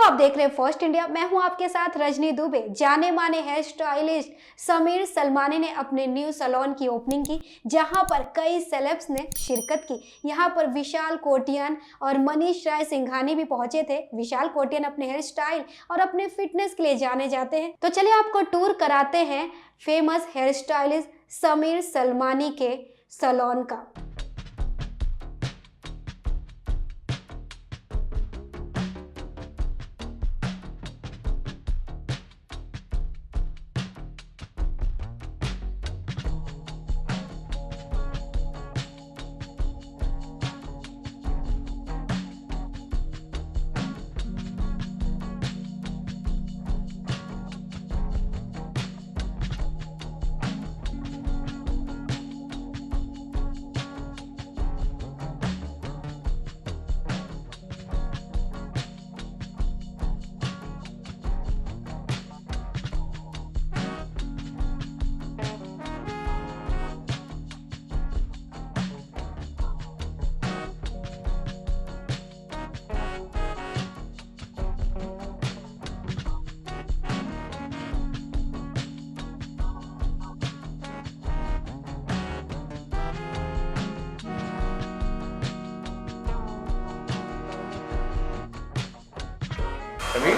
आप देख रहे हैं फर्स्ट इंडिया। मैं हूं आपके साथ रजनी दुबे। जाने माने हेयर स्टाइलिस्ट समीर सलमानी ने अपने न्यू सैलून की ओपनिंग की, जहां पर कई सेलेब्स ने शिरकत की। यहां पर विशाल कोटियान और मनीष राय सिंघानी भी पहुंचे थे। विशाल कोटियान अपने हेयर स्टाइल और अपने फिटनेस के लिए जाने जाते हैं। तो चलिए आपको टूर कराते हैं famous hair stylist Sameer Salmani के सैलून का। समीर,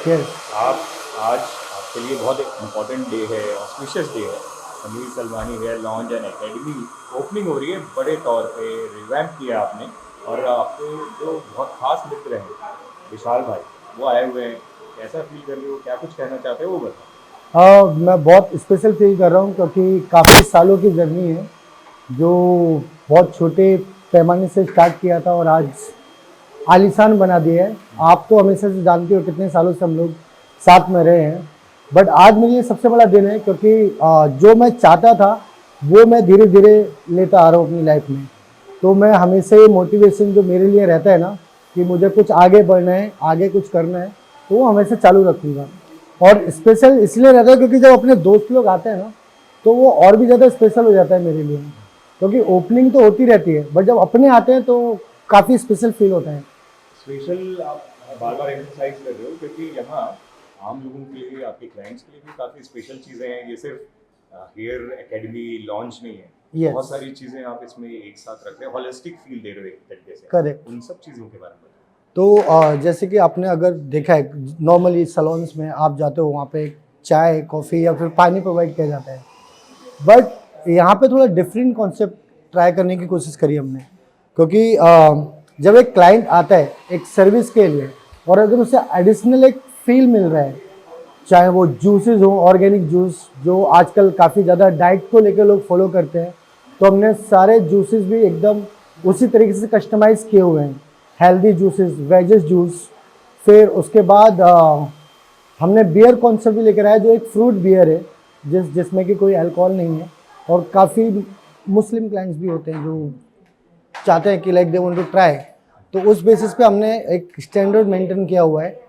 यस आप आज आपके लिए बहुत एक इम्पॉर्टेंट डे है, ऑस्पिशियस डे है। Sameer Salmani hair lounge and academy opening हो रही है बड़े तौर पे, रिवैम्प किया आपने। और आपके जो बहुत खास मित्र हैं विशाल भाई, वो आए हुए हैं। कैसा फील कर रहे हो, क्या कुछ कहना चाहते हो वो बताओ। मैं बहुत स्पेशल फील कर रहा हूँ क्योंकि काफ़ी सालों की जर्नी है जो बहुत छोटे पैमाने से स्टार्ट किया था और आज आलीशान बना दिया है। आप तो हमेशा से जानते हो कितने सालों से हम लोग साथ में रहे हैं, बट आज मेरे लिए सबसे बड़ा दिन है क्योंकि जो मैं चाहता था वो मैं धीरे धीरे लेता आ रहा हूँ अपनी लाइफ में। तो मैं हमेशा ये मोटिवेशन जो मेरे लिए रहता है ना कि मुझे कुछ आगे बढ़ना है, आगे कुछ करना है, तो वो हमेशा चालू रखूँगा। और स्पेशल इसलिए रहता है क्योंकि जब अपने दोस्त लोग आते हैं ना तो वो और भी ज़्यादा स्पेशल हो जाता है मेरे लिए, क्योंकि ओपनिंग तो होती रहती है बट जब अपने आते हैं तो काफ़ी स्पेशल फील होता है। स्पेशल आप बार बार एम्फसाइज कर रहे हो क्योंकि यहाँ आम लोगों के लिए, आपके क्लाइंट्स के लिए भी काफ़ी स्पेशल चीज़ें हैं। ये सिर्फ हेयर एकेडमी लॉन्च नहीं है, Yes. बहुत सारी चीज़ें आप इसमें एक साथ रख रहे हो, होलिस्टिक फील दे रहे हो एक तरीके से। करेक्ट। उन सब चीज़ों के बारे में बताओ। तो जैसे कि आपने अगर देखा है नॉर्मली सलोन्स में आप जाते हो वहाँ पे चाय कॉफ़ी या फिर पानी प्रोवाइड किया जाता है, बट यहाँ पे थोड़ा डिफरेंट कॉन्सेप्ट ट्राई करने की कोशिश करी हमने। क्योंकि जब एक क्लाइंट आता है एक सर्विस के लिए और अगर उसे एडिशनल एक फील मिल रहा है, चाहे वो जूसेस हो, ऑर्गेनिक जूस जो आजकल काफ़ी ज़्यादा डाइट को लेकर लोग फॉलो करते हैं, तो हमने सारे जूसेस भी एकदम उसी तरीके से कस्टमाइज़ किए हुए हैं। हेल्दी जूसेस, वेजेस जूस, फिर उसके बाद हमने बियर कॉन्सेप्ट भी लेकर आया जो एक फ्रूट बियर है जिसमें कि कोई अल्कोहल नहीं है। और काफ़ी मुस्लिम क्लाइंट्स भी होते हैं जो चाहते हैं कि like they want to try, तो उस बेसिस पे हमने एक स्टैंडर्ड मेंटेन किया हुआ है।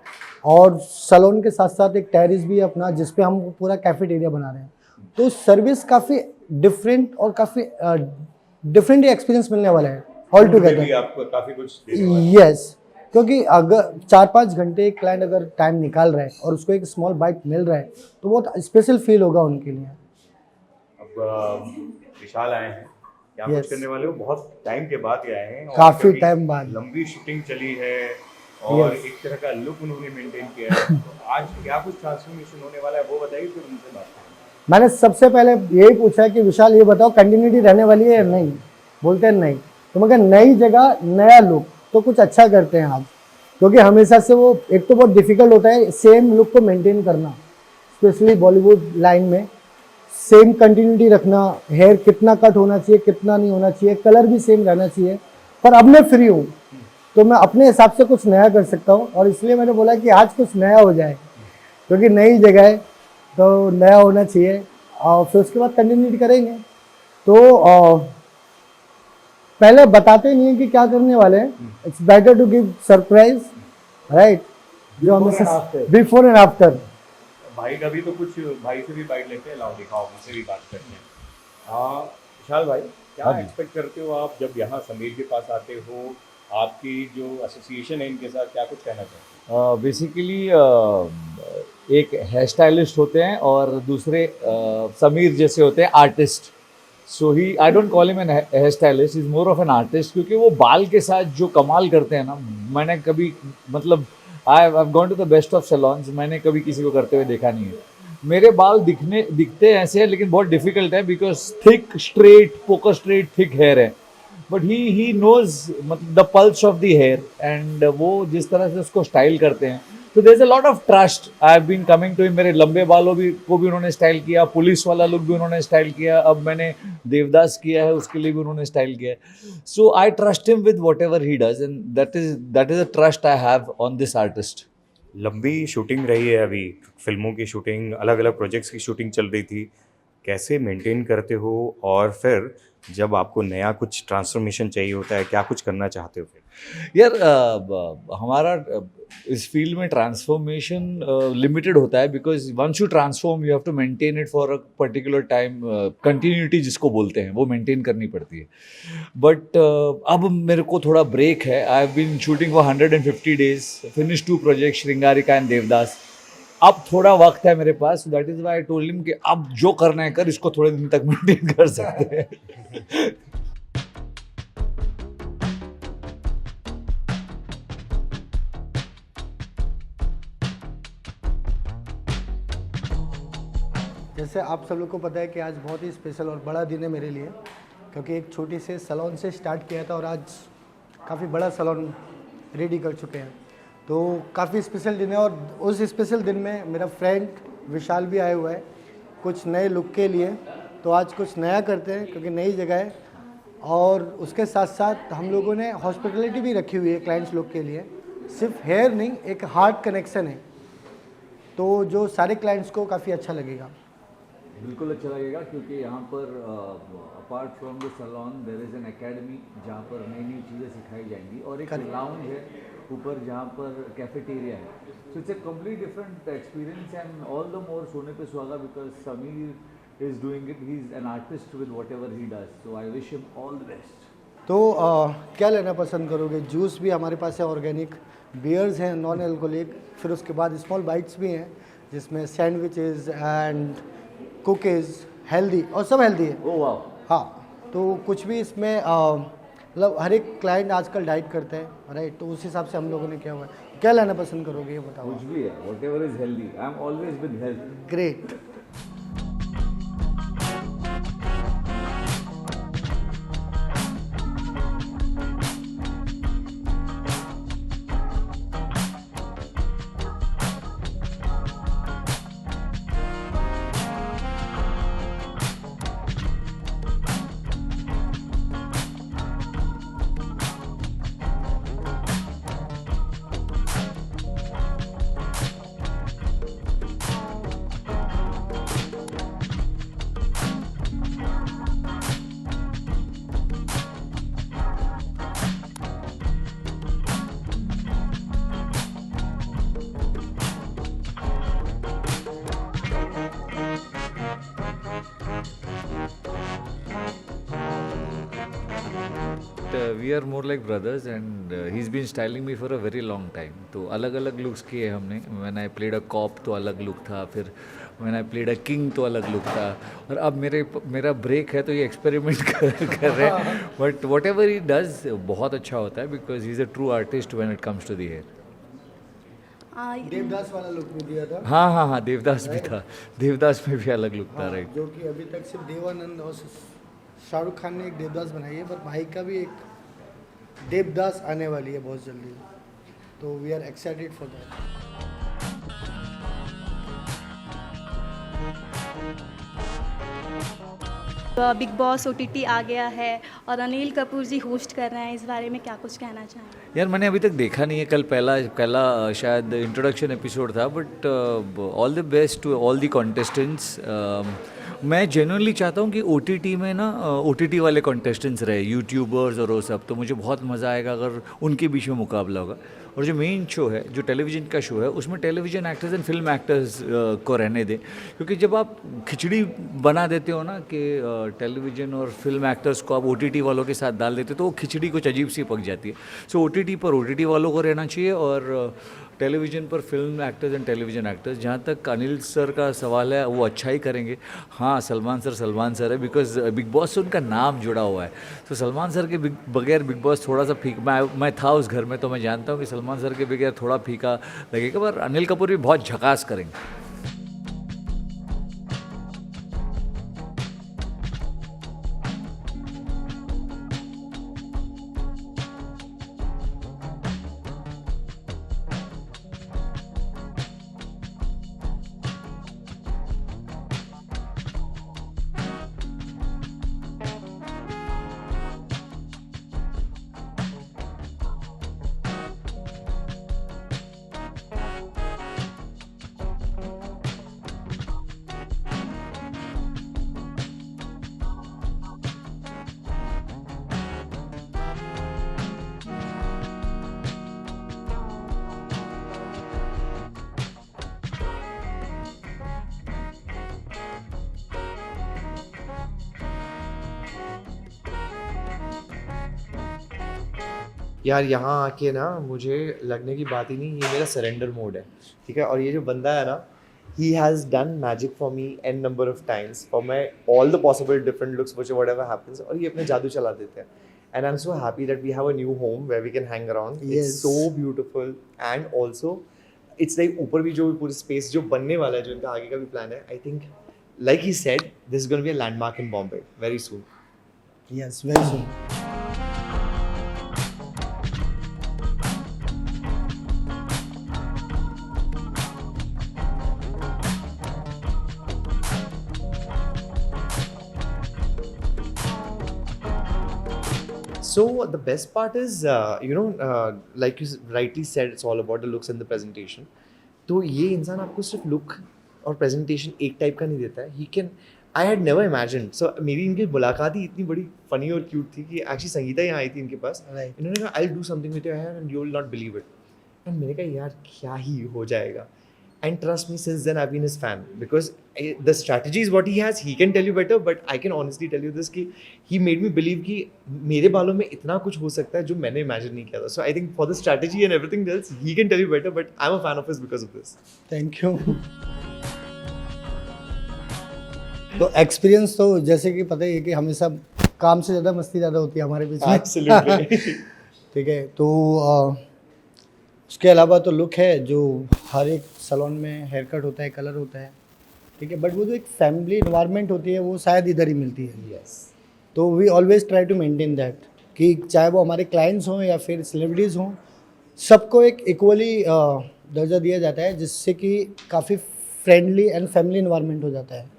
और सैलून के साथ साथ एक टेरेस भी है अपना जिसपे हम पूरा कैफेटेरिया बना रहे हैं। तो सर्विस काफ़ी डिफरेंट और काफ़ी डिफरेंट ही एक्सपीरियंस मिलने वाला है ऑल टुगेदर। आपको काफ़ी कुछ देने वाला है। यस, क्योंकि अगर 4-5 घंटे एक क्लाइंट अगर टाइम निकाल रहा है और उसको एक स्मॉल बाइट मिल रहा है तो बहुत स्पेशल फील होगा उनके लिए। अब विशाल आए हैं, क्या Yes. कुछ करने वाले हो? बहुत टाइम के बाद ये आए हैं और काफ़ी काफी टाइम बाद। लंबी शूटिंग चली है और Yes. एक तरह का लुक उन्होंने मेंटेन किया है। तो आज क्या कुछ ट्रांसफॉर्मेशन होने वाला है वो बताइए, फिर उनसे बात करेंगे। मैंने सबसे पहले यही पूछा कि विशाल ये बताओ कंटिन्यूटी रहने वाली है या नहीं। बोलते हैं नहीं, तो मगर नई जगह नया लुक तो कुछ अच्छा करते हैं आप, क्योंकि हमेशा से वो एक तो बहुत डिफिकल्ट होता है सेम लुक को मेंटेन करना, स्पेशली बॉलीवुड लाइन में सेम कंटिन्यूटी रखना। हेयर कितना कट होना चाहिए, कितना नहीं होना चाहिए, कलर भी सेम रहना चाहिए। पर अब मैं फ्री हूँ तो मैं अपने हिसाब से कुछ नया कर सकता हूँ, और इसलिए मैंने बोला कि आज कुछ नया हो जाए, क्योंकि नई जगह है तो नया होना चाहिए। और फिर उसके बाद कंटिन्यूटी करेंगे। तो पहले बताते नहीं है कि क्या करने वाले हैं। It's better to give surprise, right, जो हमें बिफोर एंड आफ्टर। भाई का भी तो कुछ, भाई से भी बाइट लेते हैं, लाओ दिखाओ, उनसे भी बात करते हैं। हाँ विशाल भाई, क्या एक्सपेक्ट करते हो आप जब यहाँ समीर के पास आते हो? आपकी जो एसोसिएशन है इनके साथ, क्या कुछ कहना चाहेंगे? बेसिकली एक हेयर स्टाइलिस्ट होते हैं और दूसरे समीर जैसे होते हैं artist. So he I don't call him an hair stylist, is more of an artist, क्योंकि वो बाल के साथ जो कमाल करते हैं ना, मैंने कभी मतलब I have gone to the best of salons, मैंने कभी किसी को करते हुए देखा नहीं है. मेरे बाल दिखते ऐसे हैं लेकिन बहुत डिफिकल्ट है, because thick straight poker straight thick hair है. बट ही नोज मतलब the pulse of the hair, and वो जिस तरह से उसको स्टाइल करते हैं, तो there is a lot of trust. I have been coming to him. मेरे लंबे बालों को भी उन्होंने स्टाइल किया, पुलिस वाला लुक भी उन्होंने स्टाइल किया, अब मैंने देवदास किया है उसके लिए भी उन्होंने स्टाइल किया है. So I trust him with whatever he does, and that is a trust I have on this artist. लंबी शूटिंग रही है, अभी फिल्मों की शूटिंग, अलग अलग प्रोजेक्ट्स की शूटिंग चल रही थी. कैसे मेंटेन करते हो, और फिर जब आपको नया कुछ ट्रांसफॉर्मेशन चाहिए होता है, क्या कुछ करना चाहते हो फिर? यार हमारा इस फील्ड में ट्रांसफॉर्मेशन लिमिटेड होता है, because once you transform you have to maintain it for a particular time. Continuity जिसको बोलते हैं वो मेंटेन करनी पड़ती है. बट अब मेरे को थोड़ा ब्रेक है. I have been shooting for 150 days, finish 2 project, Shringarika and Devdas. अब थोड़ा वक्त है मेरे पास, that is why I told him कि अब जो करना है कर, इसको थोड़े दिन तक मेंटेन कर सकते हैं. जैसे आप सब लोग को पता है कि आज बहुत ही स्पेशल और बड़ा दिन है मेरे लिए, क्योंकि एक छोटी से सैलून से स्टार्ट किया था और आज काफ़ी बड़ा सैलून रेडी कर चुके हैं. तो काफ़ी स्पेशल दिन है, और उस स्पेशल दिन में मेरा फ्रेंड विशाल भी आया हुआ है कुछ नए लुक के लिए. तो आज कुछ नया करते हैं क्योंकि नई जगह है, और उसके साथ साथ हम लोगों ने हॉस्पिटलिटी भी रखी हुई है क्लाइंट्स लोग के लिए. सिर्फ हेयर नहीं, एक हार्ट कनेक्शन है, तो जो सारे क्लाइंट्स को काफ़ी अच्छा लगेगा. बिल्कुल अच्छा लगेगा, क्योंकि यहाँ पर apart from the salon there is an academy जहाँ पर नई नई चीज़ें सिखाई जाएंगी, और एक लाउंज है ऊपर जहाँ पर कैफेटेरिया है. So it's A complete different experience, and all the more सोने पे सुहागा because Sameer is doing it. He is an artist with whatever he does, so I wish him all the best. तो क्या लेना पसंद करोगे? Juice भी हमारे पास है ऑर्गेनिक, बियर्स हैं नॉन एल्कोहलिक, फिर उसके बाद स्मॉल बाइट्स भी हैं जिसमें सैंडविचेस एंड कुकीज़, हेल्दी, और सब हेल्दी है. ओह वाह. हाँ, तो कुछ भी इसमें मतलब हर एक क्लाइंट आजकल डाइट करते हैं, राइट? तो उस हिसाब से हम लोगों ने किया हुआ है. क्या लेना पसंद करोगे ये बताओ? कुछ भी है, whatever is healthy. I am always with health. Great. We are more like brothers, and he is been styling me for a very long time. तो अलग अलग लुक्स किए हमने. When I played a cop तो अलग look था, फिर when I played a king तो अलग लुक था, और अब मेरा ब्रेक है तो ये एक्सपेरिमेंट कर रहे हैं. But whatever he does बहुत अच्छा होता है, because he is a true artist when it comes to the hair. Devdas वाला लुक भी दिया था. हाँ, देवदास भी था. देवदास में भी अलग लुक था, राइट. जो कि अभी तक सिर्फ देवानंद और शाहरुख खान ने एक देवदास बनाई है, पर भाई का भी एक देवदास आने वाली है बहुत जल्दी. तो we are excited for that. Bigg Boss OTT आ गया है और अनिल कपूर जी होस्ट कर रहे हैं, इस बारे में क्या कुछ कहना चाहेंगे? यार मैंने अभी तक देखा नहीं है. कल पहला शायद इंट्रोडक्शन एपिसोड था, but all the best to all the contestants. मैं जेन्युइनली चाहता हूँ कि OTT में ना OTT वाले कॉन्टेस्टेंट्स रहे, यूट्यूबर्स और वो सब. तो मुझे बहुत मज़ा आएगा अगर उनके बीच में मुकाबला होगा. और जो मेन शो है, जो टेलीविज़न का शो है, उसमें television actors and film actors को रहने दें, क्योंकि जब आप खिचड़ी बना देते हो ना कि टेलीविज़न और फिल्म एक्टर्स को आप OTT वालों के साथ डाल देते हो, तो वो खिचड़ी कुछ अजीब सी पक जाती है। सो OTT पर OTT वालों को रहना चाहिए और टेलीविज़न पर film actors and television actors. जहाँ तक अनिल सर का सवाल है, वो अच्छा ही करेंगे। हाँ, सलमान सर है, बिकॉज बिग बॉस से उनका नाम जुड़ा हुआ है। तो सलमान सर के बगैर बिग बॉस थोड़ा सा फीका, मैं था उस घर में, तो मैं जानता हूँ कि सलमान सर के बगैर थोड़ा फीका लगेगा, पर अनिल कपूर भी बहुत झकास करेंगे। यार यहाँ आके ना मुझे लगने की बात ही नहीं, ये मेरा सरेंडर मोड है, ठीक है। और ये जो बंदा है ना, he has done magic for me n number of times for my all the possible different looks which whatever happens, और ये अपने जादू चला देते हैं। And I'm so happy that we have a new home where we can hang around. Yes. It's so beautiful and also it's like ऊपर भी जो पूरी space जो बनने वाला है, जो इनका आगे का भी plan है, I think like he said, this is going to be a landmark in Bombay very soon. Yes, very soon. So the best part is, like you rightly said, it's all about the looks and the presentation. तो ये इंसान आपको सिर्फ look और presentation एक type का नहीं देता है. He can, I had never imagined. So मेरी इनकी मुलाकात ही इतनी बड़ी फनी और क्यूट थी कि एक्चुअली संगीता यहाँ आई थी इनके पास. इन्होंने कहा I will do something with your hair and you will not believe it. And मैंने कहा यार क्या ही हो जाएगा. And trust me, since then I've been his fan, because the strategy is what he has. He can tell you better, but I can honestly tell you this कि he made me believe कि मेरे बालों में इतना कुछ हो सकता है जो मैंने imagine नहीं किया था. So I think for the strategy and everything else, he can tell you better, but I'm a fan of his because of this. Thank you. तो एक्सपीरियंस तो जैसे कि पता ही है कि हमेशा काम से ज़्यादा मस्ती ज़्यादा होती है हमारे बीच में. Absolutely. ठीक है. तो उसके अलावा तो लुक है जो हर एक सैलून में हेयर कट होता है, कलर होता है, ठीक है. बट वो जो एक फैमिली इन्वायरमेंट होती है वो शायद इधर ही मिलती है. Yes. तो we always try to maintain that कि चाहे वो हमारे क्लाइंट्स हों या फिर सेलिब्रिटीज़ हों, सबको एक इक्वली दर्जा दिया जाता है, जिससे कि काफ़ी फ्रेंडली एंड फैमिली इन्वायरमेंट हो जाता है.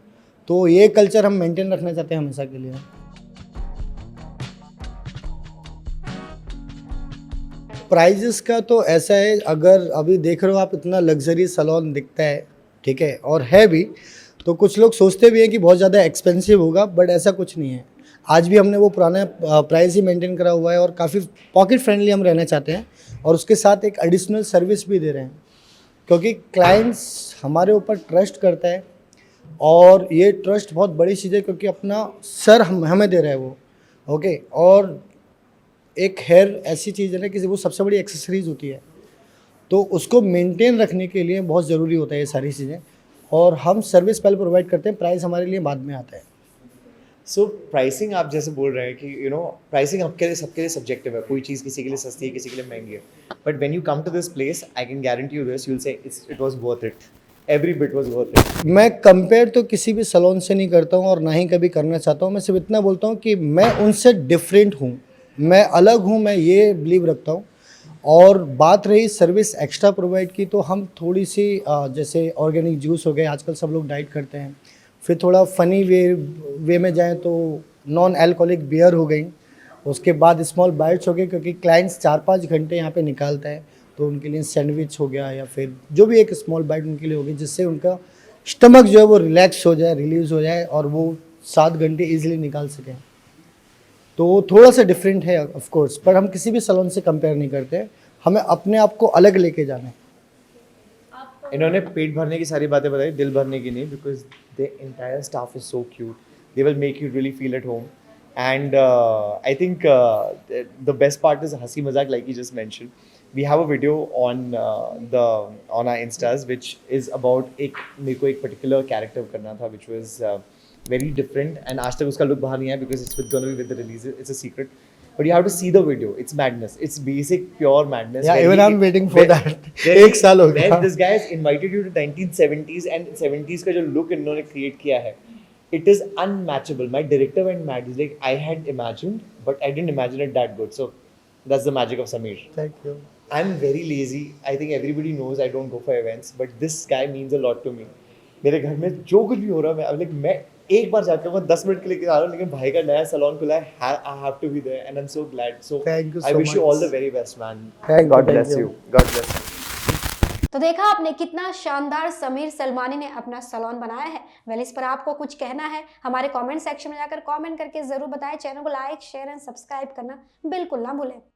तो ये कल्चर हम मेंटेन रखना चाहते हैं हमेशा के लिए. प्राइजेस का तो ऐसा है, अगर अभी देख रहे हो आप इतना लग्जरी सैलून दिखता है, ठीक है, और है भी, तो कुछ लोग सोचते भी हैं कि बहुत ज़्यादा एक्सपेंसिव होगा, बट ऐसा कुछ नहीं है. आज भी हमने वो पुराना प्राइस ही मेंटेन करा हुआ है और काफ़ी पॉकेट फ्रेंडली हम रहना चाहते हैं. और उसके साथ एक एडिशनल सर्विस भी दे रहे हैं, क्योंकि क्लाइंट्स हमारे ऊपर ट्रस्ट करता है और ये ट्रस्ट बहुत बड़ी चीज़ है, क्योंकि अपना सर हमें दे रहा है वो. ओके. और एक हेयर ऐसी चीज़ है ना कि वो सबसे बड़ी एक्सेसरीज होती है, तो उसको मेंटेन रखने के लिए बहुत ज़रूरी होता है ये सारी चीज़ें. और हम सर्विस पहले प्रोवाइड करते हैं, प्राइस हमारे लिए बाद में आता है. So pricing आप जैसे बोल रहे हैं कि pricing आपके लिए सबके लिए सब्जेक्टिव है. कोई चीज़ किसी के लिए सस्ती है, किसी के लिए महंगी है. But when you come to this place, I can guarantee you this, you'll say it was worth it. Every bit was worth it. मैं कंपेयर तो किसी भी सैलून से नहीं करता हूँ और ना ही कभी करना चाहता हूँ. मैं सिर्फ इतना बोलता हूँ कि मैं उनसे डिफरेंट हूँ, मैं अलग हूँ, मैं ये बिलीव रखता हूँ. और बात रही सर्विस एक्स्ट्रा प्रोवाइड की, तो हम थोड़ी सी जैसे ऑर्गेनिक जूस हो गए, आजकल सब लोग डाइट करते हैं. फिर थोड़ा फ़नी वे में जाएं तो नॉन अल्कोहलिक बियर हो गई. उसके बाद स्मॉल बाइट्स हो गए, क्योंकि क्लाइंट्स 4-5 घंटे यहाँ पे निकालता है, तो उनके लिए सैंडविच हो गया या फिर जो भी एक स्मॉल बाइट उनके लिए होगी, जिससे उनका स्टमक जो है वो रिलैक्स हो जाए, रिलीज़ हो जाए और वो 7 घंटे ईजिली निकाल सकें. तो थोड़ा सा डिफरेंट है ऑफ कोर्स, पर हम किसी भी सैलून से कंपेयर नहीं करते. हमें अपने आप को अलग लेके जाना है। इन्होंने पेट भरने की सारी बातें बताई, दिल भरने की नहीं, because the entire staff is so cute, they will make you really feel at home. And I think the best part is Hasi Mazak, like you just mentioned. We have a video on on our Instas, which is about मेरे को एक particular character करना था, which was very different. And आज तक उसका look बाहर नहीं आया because it's gonna be with the release. It's a secret. But you have to see the video. It's madness. It's basic pure madness. Yeah, Where even he- I'm waiting for where- that. where एक साल हो where गया। this guy has invited you to 1970s and 70s का जो look इन्होंने create किया है, it is unmatchable. My director went mad. He's like, I had imagined, but I didn't imagine it that good. So that's the magic of Sameer. Thank you. I'm very lazy. I think everybody knows I don't go for events, but this guy means a lot to me. मेरे घर में जो कुछ भी हो रहा है, मैं एक बार जाकर मैं 10 मिनट के लिए आ रहा हूँ, लेकिन भाई का नया सैलून खुला है, I have to be there, and I'm so glad. So Thank you I so wish you much. all the very best, man. Thank God you, bless thank you. you. God bless you. तो देखा आपने कितना शानदार समीर सलमानी ने अपना salon बनाया है। Well, इस पर आपको कुछ कहना है हमारे कमेंट सेक्शन में जाकर कमेंट करके जरूर बताएं। चैनल को लाइक शेयर एंड सब्सक्राइब करना बिल्कुल ना भूलें।